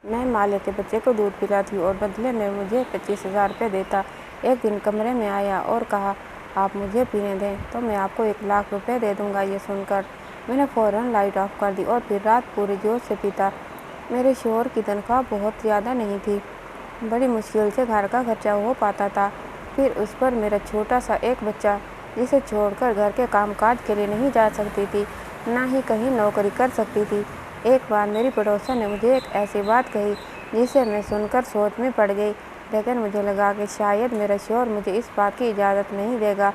میں مالک کے بچے کو دودھ پلاتی اور بدلے میں مجھے 25,000 روپے دیتا۔ ایک دن کمرے میں آیا اور کہا، آپ مجھے پینے دیں تو میں آپ کو 1,00,000 روپے دے دوں گا۔ یہ سن کر میں نے فوراً لائٹ آف کر دی اور پھر رات پوری جوش سے پیتا۔ میرے شوہر کی تنخواہ بہت زیادہ نہیں تھی، بڑی مشکل سے گھر کا خرچہ ہو پاتا تھا، پھر اس پر میرا چھوٹا سا ایک بچہ جسے چھوڑ کر گھر کے کام کاج کے لیے نہیں جا سکتی تھی، نہ ہی کہیں نوکری کر سکتی تھی۔ ایک بار میری پڑوسن نے مجھے ایک ایسی بات کہی جسے میں سن کر سوچ میں پڑ گئی، لیکن مجھے لگا کہ شاید میرا شوہر مجھے اس بات کی اجازت نہیں دے گا۔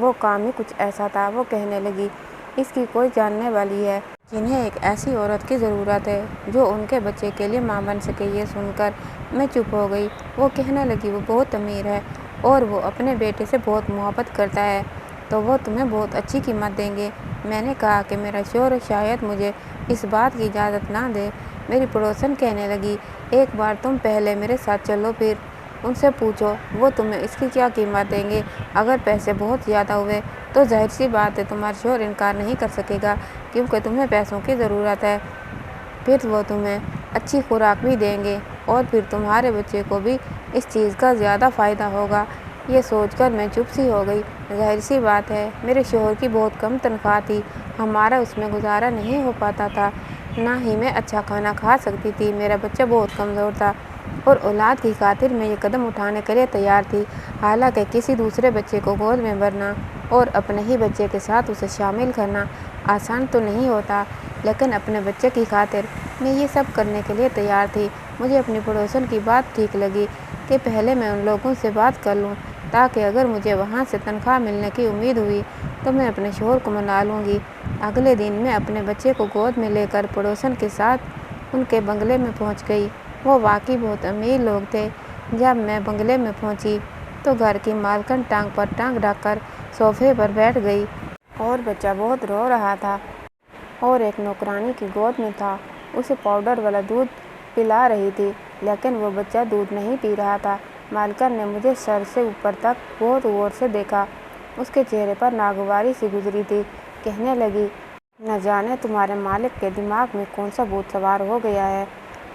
وہ کام ہی کچھ ایسا تھا۔ وہ کہنے لگی، اس کی کوئی جاننے والی ہے جنہیں ایک ایسی عورت کی ضرورت ہے جو ان کے بچے کے لیے ماں بن سکے۔ یہ سن کر میں چپ ہو گئی۔ وہ کہنے لگی، وہ بہت امیر ہے اور وہ اپنے بیٹے سے بہت محبت کرتا ہے، تو وہ تمہیں بہت اچھی قیمت دیں گے۔ میں نے کہا کہ میرا شوہر شاید مجھے اس بات کی اجازت نہ دے۔ میری پڑوسن کہنے لگی، ایک بار تم پہلے میرے ساتھ چلو، پھر ان سے پوچھو وہ تمہیں اس کی کیا قیمت دیں گے۔ اگر پیسے بہت زیادہ ہوئے تو ظاہر سی بات ہے تمہارا شوہر انکار نہیں کر سکے گا، کیونکہ تمہیں پیسوں کی ضرورت ہے۔ پھر وہ تمہیں اچھی خوراک بھی دیں گے اور پھر تمہارے بچے کو بھی اس چیز کا زیادہ فائدہ ہوگا۔ یہ سوچ کر میں چپ سی ہو گئی۔ ظاہر سی بات ہے میرے شوہر کی بہت کم تنخواہ تھی، ہمارا اس میں گزارا نہیں ہو پاتا تھا، نہ ہی میں اچھا کھانا کھا سکتی تھی۔ میرا بچہ بہت کمزور تھا اور اولاد کی خاطر میں یہ قدم اٹھانے کے لیے تیار تھی۔ حالانکہ کسی دوسرے بچے کو گود میں بھرنا اور اپنے ہی بچے کے ساتھ اسے شامل کرنا آسان تو نہیں ہوتا، لیکن اپنے بچے کی خاطر میں یہ سب کرنے کے لیے تیار تھی۔ مجھے اپنی پڑوسن کی بات ٹھیک لگی کہ پہلے میں ان لوگوں سے بات کر لوں، تاکہ اگر مجھے وہاں سے تنخواہ ملنے کی امید ہوئی تو میں اپنے شوہر کو منا لوں گی۔ اگلے دن میں اپنے بچے کو گود میں لے کر پڑوسن کے ساتھ ان کے بنگلے میں پہنچ گئی۔ وہ واقعی بہت امیر لوگ تھے۔ جب میں بنگلے میں پہنچی تو گھر کی مالکن ٹانگ پر ٹانگ رکھ کر صوفے پر بیٹھ گئی اور بچہ بہت رو رہا تھا اور ایک نوکرانی کی گود میں تھا، اسے پاؤڈر والا دودھ پلا رہی تھی، لیکن وہ بچہ دودھ نہیں پی رہا تھا۔ مالکن نے مجھے سر سے اوپر تک بہت غور سے دیکھا، اس کے چہرے پر ناگواری سی گزری تھی۔ کہنے لگی، نہ جانے تمہارے مالک کے دماغ میں کون سا بھوت سوار ہو گیا ہے،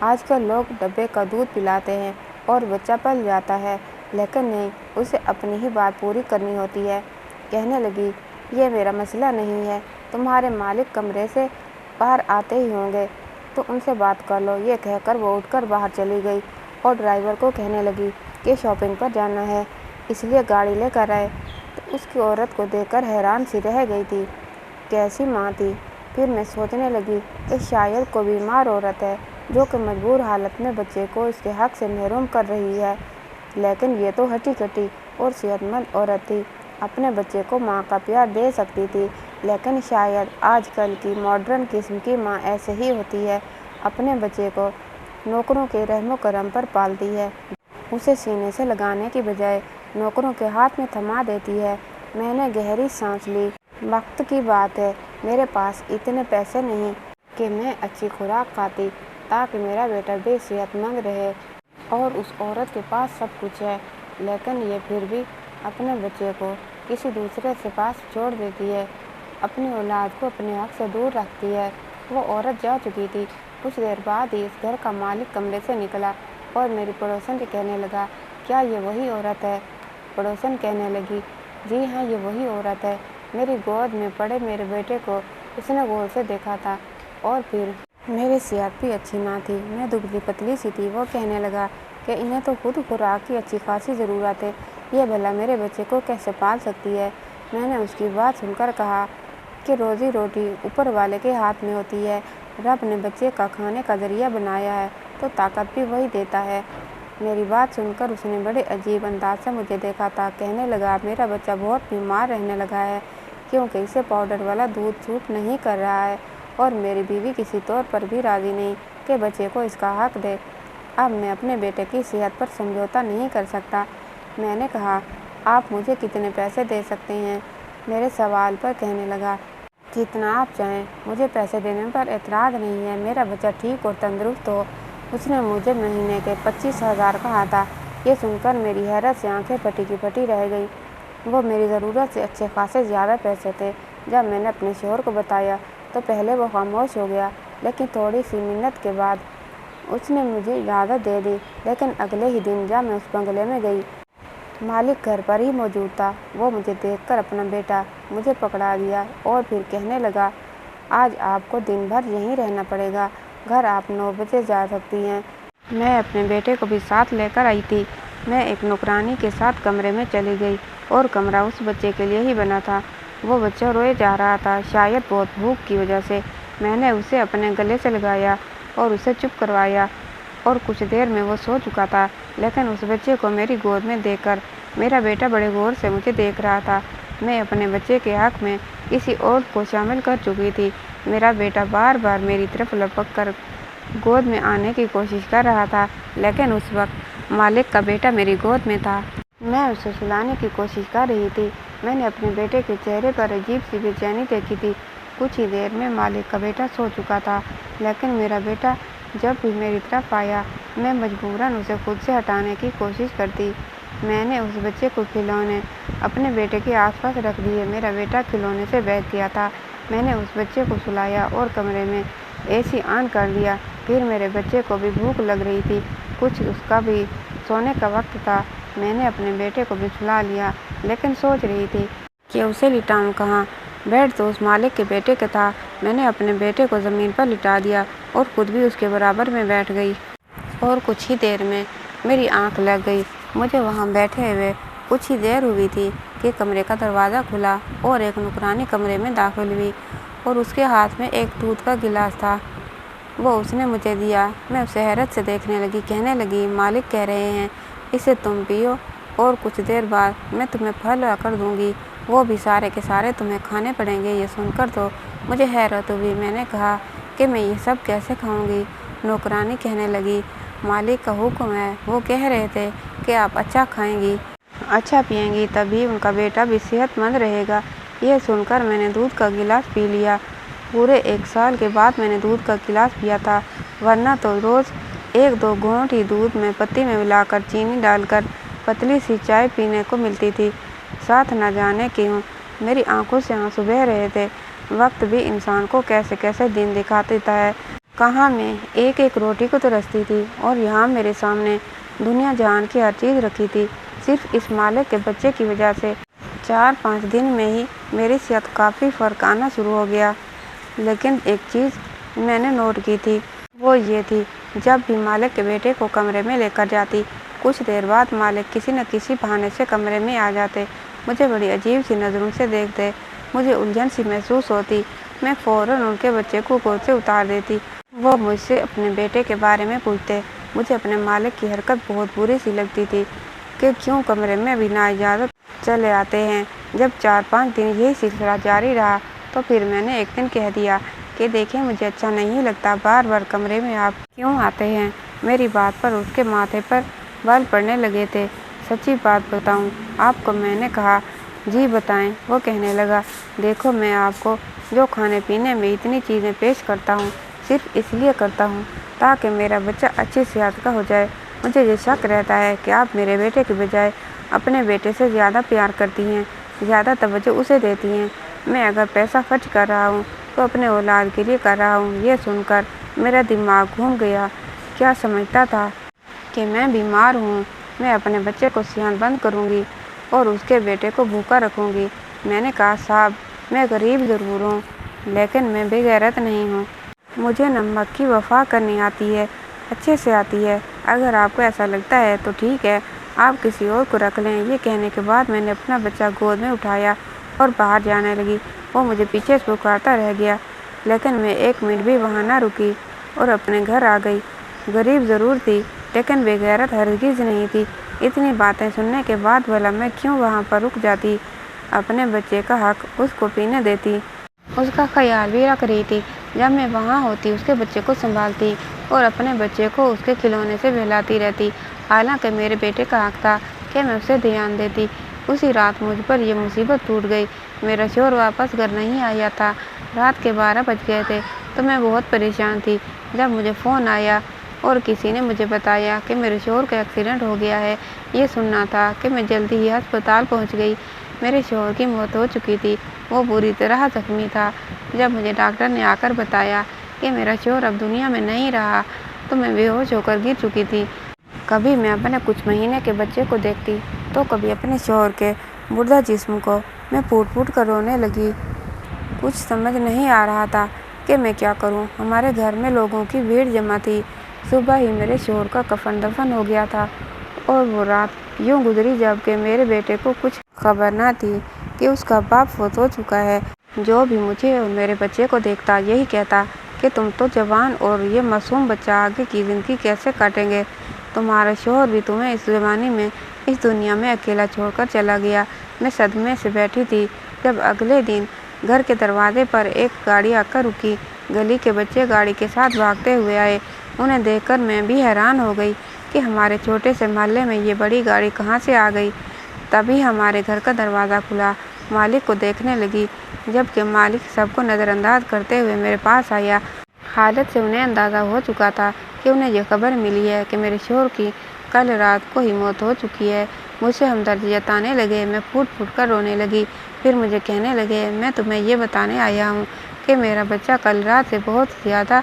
آج کل لوگ ڈبے کا دودھ پلاتے ہیں اور بچہ پل جاتا ہے، لیکن نہیں، اسے اپنی ہی بات پوری کرنی ہوتی ہے۔ کہنے لگی، یہ میرا مسئلہ نہیں ہے، تمہارے مالک کمرے سے باہر آتے ہی ہوں گے تو ان سے بات کر لو۔ یہ کہہ کر وہ اٹھ کر باہر چلی گئی اور ڈرائیور کو کہنے لگی کہ شاپنگ پر جانا ہے، اس لیے گاڑی لے کر آئے۔ تو اس کی عورت کو دیکھ کر حیران سی رہ گئی تھی، کیسی ماں تھی۔ پھر میں سوچنے لگی کہ شاید کوئی بیمار عورت ہے جو کہ مجبور حالت میں بچے کو اس کے حق سے محروم کر رہی ہے، لیکن یہ تو ہٹی کٹی اور صحت مند عورت تھی، اپنے بچے کو ماں کا پیار دے سکتی تھی، لیکن شاید آج کل کی ماڈرن قسم کی ماں ایسے ہی ہوتی ہے، اپنے بچے کو نوکروں کے رحم و کرم پر پالتی ہے، اسے سینے سے لگانے کی بجائے نوکروں کے ہاتھ میں تھما دیتی ہے۔ میں نے گہری سانس لی۔ وقت کی بات ہے، میرے پاس اتنے پیسے نہیں کہ میں اچھی خوراک کھاتی تاکہ میرا بیٹا بھی صحت مند رہے، اور اس عورت کے پاس سب کچھ ہے، لیکن یہ پھر بھی اپنے بچے کو کسی دوسرے کے پاس چھوڑ دیتی ہے، اپنی اولاد کو اپنے حق سے دور رکھتی ہے۔ وہ عورت جا چکی تھی۔ کچھ دیر بعد ہی اس گھر کا مالک کمرے سے نکلا اور میری پڑوسن سے کہنے لگا، کیا یہ وہی عورت ہے؟ پڑوسن کہنے لگی، جی ہاں، یہ وہی عورت ہے۔ میری گود میں پڑے میرے بیٹے کو اس نے غور سے دیکھا تھا اور پھر میری صحت بھی اچھی نہ تھی، میں دبلی پتلی سی تھی۔ وہ کہنے لگا کہ انہیں تو خود خوراک کی اچھی خاصی ضرورت ہے، یہ بھلا میرے بچے کو کیسے پال سکتی ہے؟ میں نے اس کی بات سن کر کہا کہ روزی روٹی اوپر والے کے ہاتھ میں ہوتی ہے، رب نے بچے کا کھانے کا ذریعہ بنایا ہے تو طاقت بھی وہی دیتا ہے۔ میری بات سن کر اس نے بڑے عجیب انداز سے مجھے دیکھا تھا۔ کہنے لگا، میرا بچہ بہت بیمار رہنے لگا ہے کیونکہ اسے پاؤڈر والا دودھ سوٹ نہیں کر رہا ہے، اور میری بیوی کسی طور پر بھی راضی نہیں کہ بچے کو اس کا حق دے۔ اب میں اپنے بیٹے کی صحت پر سمجھوتا نہیں کر سکتا۔ میں نے کہا، آپ مجھے کتنے پیسے دے سکتے ہیں؟ میرے سوال پر کہنے لگا، جتنا آپ چاہیں، مجھے پیسے دینے پر اعتراض نہیں ہے، میرا بچہ ٹھیک اور تندرست ہو۔ اس نے مجھے مہینے کے 25,000 کہا تھا۔ یہ سن کر میری حیرت سے آنکھیں پھٹی کی پھٹی رہ گئی۔ وہ میری ضرورت سے اچھے خاصے زیادہ پیسے تھے۔ جب میں نے اپنے شوہر کو بتایا تو پہلے وہ خاموش ہو گیا، لیکن تھوڑی سی منت کے بعد اس نے مجھے اجازت دے دی، لیکن اگلے ہی دن جب میں اس بنگلے میں گئی، مالک گھر پر ہی موجود تھا۔ وہ مجھے دیکھ کر اپنا بیٹا مجھے پکڑا دیا اور پھر کہنے لگا، آج آپ کو دن بھر یہیں رہنا پڑے گا، گھر آپ 9 بجے جا سکتی ہیں۔ میں اپنے بیٹے کو بھی ساتھ لے کر آئی تھی۔ میں ایک نوکرانی کے ساتھ کمرے میں چلی گئی اور کمرہ اس بچے کے لیے ہی بنا تھا۔ وہ بچہ روئے جا رہا تھا، شاید بہت بھوک کی وجہ سے۔ میں نے اسے اپنے گلے سے لگایا اور اسے چپ کروایا اور کچھ دیر میں وہ سو چکا تھا، لیکن اس بچے کو میری گود میں دیکھ کر میرا بیٹا بڑے غور سے مجھے دیکھ رہا تھا۔ میں اپنے بچے کے حق میں کسی اور کو شامل کر چکی تھی۔ میرا بیٹا بار بار میری طرف لپک کر گود میں آنے کی کوشش کر رہا تھا، لیکن اس وقت مالک کا بیٹا میری گود میں تھا۔ میں اسے سلانے کی کوشش کر رہی تھی۔ میں نے اپنے بیٹے کے چہرے پر عجیب سی بے چینی دیکھی تھی۔ کچھ ہی دیر میں مالک کا بیٹا سو چکا تھا، لیکن میرا بیٹا جب بھی میری طرف آیا، میں مجبوراً اسے خود سے ہٹانے کی کوشش کرتی۔ میں نے اس بچے کو کھلونے اپنے بیٹے کے آس پاس رکھ دیے۔ میرا بیٹا کھلونے سے بہک گیا تھا۔ میں نے اس بچے کو سلایا اور کمرے میں اے سی آن کر دیا۔ پھر میرے بچے کو بھی بھوک لگ رہی تھی، کچھ اس کا بھی سونے کا وقت تھا۔ میں نے اپنے بیٹے کو بھی سلا لیا، لیکن سوچ رہی تھی کہ اسے لٹاؤں کہاں۔ بیڈ تو اس مالک کے بیٹے کا تھا۔ میں نے اپنے بیٹے کو زمین پر لٹا دیا اور خود بھی اس کے برابر میں بیٹھ گئی، اور کچھ ہی دیر میں میری آنکھ لگ گئی۔ مجھے وہاں بیٹھے ہوئے کچھ ہی دیر ہوئی تھی کہ کمرے کا دروازہ کھلا اور ایک نوکرانی کمرے میں داخل ہوئی اور اس کے ہاتھ میں ایک دودھ کا گلاس تھا۔ وہ اس نے مجھے دیا۔ میں اسے حیرت سے دیکھنے لگی۔ کہنے لگی، مالک کہہ رہے ہیں اسے تم پیو اور کچھ دیر بعد میں تمہیں پھل لا کر دوں گی، وہ بھی سارے کے سارے تمہیں کھانے پڑیں گے۔ یہ سن کر تو مجھے حیرت ہوئی۔ میں نے کہا کہ میں یہ سب کیسے کھاؤں گی؟ نوکرانی کہنے لگی، مالک کا حکم ہے، وہ کہہ رہے تھے کہ آپ اچھا کھائیں گی، اچھا پئیں گی، تبھی ان کا بیٹا بھی صحت مند رہے گا۔ یہ سن کر میں نے دودھ کا گلاس پی لیا۔ پورے 1 سال کے بعد میں نے دودھ کا گلاس پیا تھا، ورنہ تو روز 1-2 گھونٹ ہی دودھ میں پتی میں ملا کر چینی ڈال کر پتلی سی چائے پینے کو ملتی تھی۔ ساتھ نہ جانے کیوں میری آنکھوں سے آنسو بہہ رہے تھے۔ وقت بھی انسان کو کیسے کیسے دن دکھا دیتا ہے۔ کہاں میں ایک ایک روٹی کو ترستی تھی اور یہاں میرے سامنے دنیا جہان کی ہر چیز رکھی تھی، صرف اس مالک کے بچے کی وجہ سے۔ 4-5 دن میں ہی میری صحت کافی فرق آنا شروع ہو گیا، لیکن ایک چیز میں نے نوٹ کی تھی، وہ یہ تھی، جب بھی مالک کے بیٹے کو کمرے میں لے کر جاتی، کچھ دیر بعد مالک کسی نہ کسی بہانے سے کمرے میں آ جاتے۔ مجھے بڑی عجیب سی نظروں سے دیکھتے، مجھے الجھن سی محسوس ہوتی۔ میں فوراً ان کے بچے کو گود سے اتار دیتی۔ وہ مجھ سے اپنے بیٹے کے بارے میں پوچھتے۔ مجھے اپنے مالک کی حرکت بہت بری سی لگتی تھی کہ کیوں کمرے میں بنا اجازت چلے آتے ہیں۔ جب 4-5 دن یہی سلسلہ جاری رہا تو پھر میں نے ایک دن کہہ دیا کہ دیکھیں، مجھے اچھا نہیں لگتا، بار بار کمرے میں آپ کیوں آتے ہیں؟ میری بات پر اس کے ماتھے پر بال پڑنے لگے تھے۔ سچی بات بتاؤں آپ کو؟ میں نے کہا، جی بتائیں۔ وہ کہنے لگا، دیکھو، میں آپ کو جو کھانے پینے میں اتنی چیزیں پیش کرتا ہوں، صرف اس لیے کرتا ہوں تاکہ میرا بچہ اچھی صحت کا ہو جائے۔ مجھے یہ شک رہتا ہے کہ آپ میرے بیٹے کی بجائے اپنے بیٹے سے زیادہ پیار کرتی ہیں، زیادہ توجہ اسے دیتی ہیں۔ میں اگر پیسہ خرچ کر رہا ہوں تو اپنے اولاد کے لیے کر رہا ہوں۔ یہ سن کر میرا دماغ گھوم گیا۔ کیا سمجھتا تھا کہ میں بیمار ہوں؟ میں اپنے بچے کو صحت مند کروں گی اور اس کے بیٹے کو بھوکا رکھوں گی؟ میں نے کہا، صاحب، میں غریب ضرور ہوں، لیکن میں بے غیرت نہیں ہوں۔ مجھے نمک کی وفا کرنی آتی ہے، اچھے سے آتی ہے۔ اگر آپ کو ایسا لگتا ہے تو ٹھیک ہے، آپ کسی اور کو رکھ لیں۔ یہ کہنے کے بعد میں نے اپنا بچہ گود میں اٹھایا اور باہر جانے لگی۔ وہ مجھے پیچھے سے پکارتا رہ گیا، لیکن میں 1 منٹ بھی وہاں نہ رکی اور اپنے گھر آ گئی۔ غریب ضرور تھی، لیکن بے غیرت ہرگز نہیں تھی۔ اتنی باتیں سننے کے بعد بھلا میں کیوں وہاں پر رک جاتی؟ اپنے بچے کا حق اس کو پینے دیتی، اس کا خیال بھی رکھ رہی تھی۔ جب میں وہاں ہوتی اس کے بچے کو سنبھالتی اور اپنے بچے کو اس کے کھلونے سے بہلاتی رہتی، حالانکہ میرے بیٹے کا حق تھا کہ میں اسے دھیان دیتی۔ اسی رات مجھ پر یہ مصیبت ٹوٹ گئی۔ میرا شوہر واپس گھر نہیں آیا تھا، رات کے 12 بج گئے تھے، تو میں بہت پریشان تھی جب مجھے فون آیا اور کسی نے مجھے بتایا کہ میرے شوہر کا ایکسیڈنٹ ہو گیا ہے۔ یہ سننا تھا کہ میں جلدی ہی ہسپتال پہنچ گئی۔ میرے شوہر کی موت ہو چکی تھی، وہ بری طرح زخمی تھا۔ جب مجھے ڈاکٹر نے آ کر بتایا کہ میرا شوہر اب دنیا میں نہیں رہا، تو میں بے ہوش ہو کر گر چکی تھی۔ کبھی میں اپنے کچھ مہینے کے بچے کو دیکھتی تو کبھی اپنے شوہر کے مردہ جسم کو میں پھوٹ پھوٹ کر رونے لگی۔ کچھ سمجھ نہیں آ رہا تھا کہ میں کیا کروں۔ ہمارے گھر میں لوگوں کی بھیڑ جمع تھی۔ صبح ہی میرے شوہر کا کفن دفن ہو گیا تھا اور وہ رات یوں گزری جب کہ میرے بیٹے کو کچھ خبر نہ تھی کہ اس کا باپ فوت ہو چکا ہے۔ جو بھی مجھے اور میرے بچے کو دیکھتا یہی کہتا کہ تم تو جوان اور یہ معصوم بچہ آگے کی زندگی کیسے کاٹیں گے؟ تمہارا شوہر بھی تمہیں اس زمانے میں اس دنیا میں اکیلا چھوڑ کر چلا گیا۔ میں صدمے سے بیٹھی تھی جب اگلے دن گھر کے دروازے پر ایک گاڑی آ کر رکی۔ گلی کے بچے گاڑی کے ساتھ بھاگتے ہوئے آئے۔ انہیں دیکھ کر میں بھی حیران ہو گئی کہ ہمارے چھوٹے سے محلے میں یہ بڑی گاڑی کہاں سے آ گئی۔ تبھی ہمارے گھر کا دروازہ کھلا۔ مالک کو دیکھنے لگی جبکہ مالک سب کو نظر انداز کرتے ہوئے میرے پاس آیا۔ حالت سے انہیں اندازہ ہو چکا تھا کہ انہیں یہ خبر ملی ہے کہ میرے شوہر کی کل رات کو ہی موت ہو چکی ہے۔ مجھ سے ہمدردی جتانے لگے۔ میں پھوٹ پھوٹ کر رونے لگی۔ پھر مجھے کہنے لگے میں تمہیں یہ بتانے آیا ہوں کہ میرا بچہ کل رات سے بہت زیادہ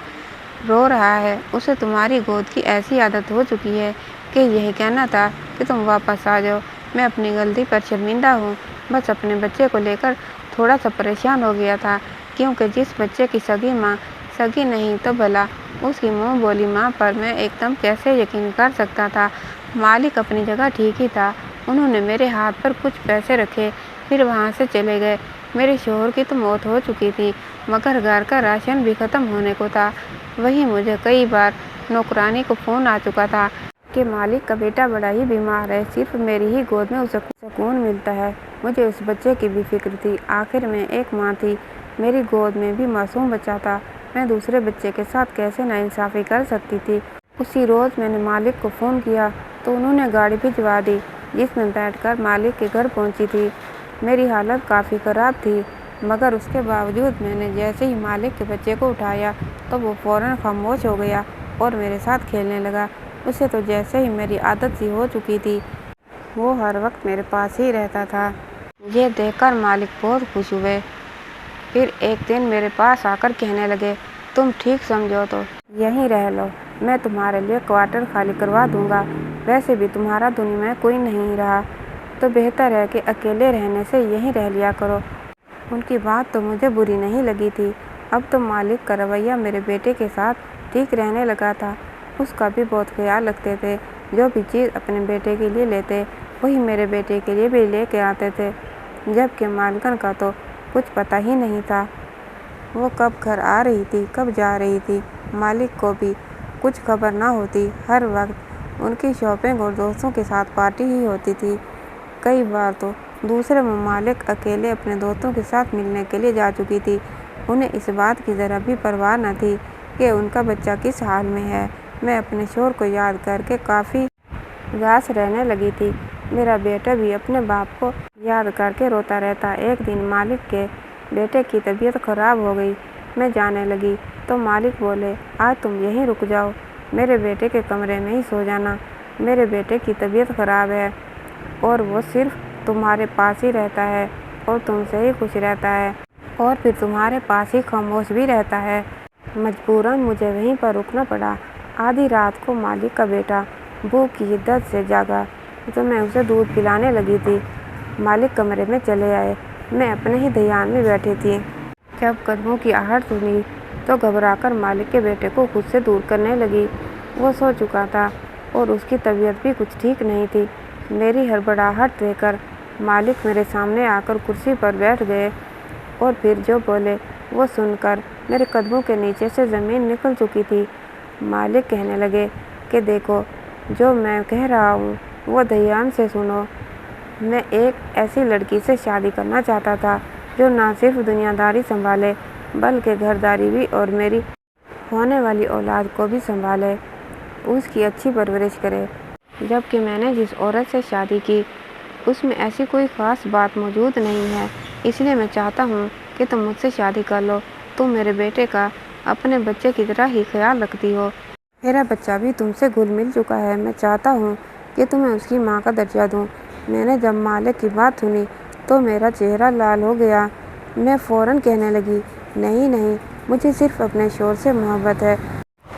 رو رہا ہے۔ اسے تمہاری گود کی ایسی عادت ہو چکی ہے کہ یہی کہنا تھا کہ تم واپس آ جاؤ۔ میں اپنی غلطی پر شرمندہ ہوں۔ بس اپنے بچے کو لے کر تھوڑا سا پریشان ہو گیا تھا کیونکہ جس بچے کی سگی ماں سگی نہیں تو بھلا اس کی منہ بولی ماں پر میں ایک دم کیسے یقین کر سکتا تھا۔ مالک اپنی جگہ ٹھیک ہی تھا۔ انہوں نے میرے ہاتھ پر کچھ پیسے رکھے پھر وہاں سے چلے گئے۔ میرے شوہر کی تو موت ہو چکی تھی مگر گھر کا راشن بھی ختم ہونے کو تھا۔ وہیں مجھے کئی بار نوکرانی کو فون آ چکا تھا کہ مالک کا بیٹا بڑا ہی بیمار ہے، صرف میری ہی گود میں اسے سکون ملتا ہے۔ مجھے اس بچے کی بھی فکر تھی۔ آخر میں ایک ماں تھی، میری گود میں بھی معصوم بچہ تھا۔ میں دوسرے بچے کے ساتھ کیسے ناانصافی کر سکتی تھی۔ اسی روز میں نے مالک کو فون کیا تو انہوں نے گاڑی بھجوا دی جس میں بیٹھ کر مالک کے گھر پہنچی تھی۔ میری حالت کافی خراب تھی مگر اس کے باوجود میں نے جیسے ہی مالک کے بچے کو اٹھایا تو وہ فوراً خاموش ہو گیا اور میرے ساتھ کھیلنے لگا۔ اسے تو جیسے ہی میری عادت سی ہو چکی تھی۔ وہ ہر وقت میرے پاس ہی رہتا تھا۔ یہ دیکھ کر مالک بہت خوش ہوئے۔ پھر ایک دن میرے پاس آ کر کہنے لگے تم ٹھیک سمجھو تو یہیں رہ لو، میں تمہارے لیے کوارٹر خالی کروا دوں گا۔ ویسے بھی تمہارا دنیا میں کوئی نہیں رہا تو بہتر ہے کہ اکیلے رہنے سے یہیں رہ لیا کرو۔ ان کی بات تو مجھے بری نہیں لگی تھی۔ اب تو مالک کا رویہ میرے بیٹے کے ساتھ ٹھیک رہنے لگا تھا۔ اس کا بھی بہت خیال رکھتے تھے۔ جو بھی چیز اپنے بیٹے کے لیے لیتے وہی میرے بیٹے کے لیے بھی لے کے آتے تھے، جبکہ مالکن کا تو کچھ پتہ ہی نہیں تھا۔ وہ کب گھر آ رہی تھی کب جا رہی تھی مالک کو بھی کچھ خبر نہ ہوتی۔ ہر وقت ان کی شاپنگ اور دوستوں کے ساتھ پارٹی ہی ہوتی تھی۔ کئی بار تو دوسرے ممالک اکیلے اپنے دوستوں کے ساتھ ملنے کے لیے جا چکی تھی۔ انہیں اس بات کی ذرا بھی پرواہ نہ تھی کہ ان کا بچہ کس حال میں ہے۔ میں اپنے شوہر کو یاد کر کے کافی اداس رہنے لگی تھی۔ میرا بیٹا بھی اپنے باپ کو یاد کر کے روتا رہتا۔ ایک دن مالک کے بیٹے کی طبیعت خراب ہو گئی۔ میں جانے لگی تو مالک بولے آج تم یہیں رک جاؤ، میرے بیٹے کے کمرے میں ہی سو جانا۔ میرے بیٹے کی طبیعت خراب ہے اور وہ صرف تمہارے پاس ہی رہتا ہے اور تم سے ہی خوش رہتا ہے اور پھر تمہارے پاس ہی خاموش بھی رہتا ہے۔ مجبوراً مجھے وہیں پر رکنا پڑا۔ آدھی رات کو مالک کا بیٹا بھوک کی شدت سے جاگا تو میں اسے دودھ پلانے لگی تھی۔ مالک کمرے میں چلے آئے۔ میں اپنے ہی دھیان میں بیٹھی تھی۔ جب قدموں کی آہٹ سنی تو گھبرا کر مالک کے بیٹے کو خود سے دور کرنے لگی۔ وہ سو چکا تھا اور اس کی طبیعت بھی کچھ ٹھیک نہیں تھی۔ میری ہڑبڑاہٹ دیکھ کر مالک میرے سامنے آ کر کرسی پر بیٹھ گئے اور پھر جو بولے وہ سن کر میرے قدموں کے نیچے سے زمین نکل چکی تھی۔ مالک کہنے لگے کہ دیکھو جو میں کہہ رہا ہوں وہ دھیان سے سنو۔ میں ایک ایسی لڑکی سے شادی کرنا چاہتا تھا جو نہ صرف دنیا داری سنبھالے بلکہ گھر داری بھی اور میری ہونے والی اولاد کو بھی سنبھالے، اس کی اچھی پرورش کرے۔ جبکہ میں نے جس عورت سے شادی کی اس میں ایسی کوئی خاص بات موجود نہیں ہے، اس لیے میں چاہتا ہوں کہ تم مجھ سے شادی کر لو۔ تم میرے بیٹے کا اپنے بچے کی طرح ہی خیال رکھتی ہو۔ میرا بچہ بھی تم سے گھل مل چکا ہے۔ میں چاہتا ہوں کہ تمہیں اس کی ماں کا درجہ دوں۔ میں نے جب مالک کی بات سنی تو میرا چہرہ لال ہو گیا۔ میں فوراً کہنے لگی نہیں نہیں، مجھے صرف اپنے شوہر سے محبت ہے۔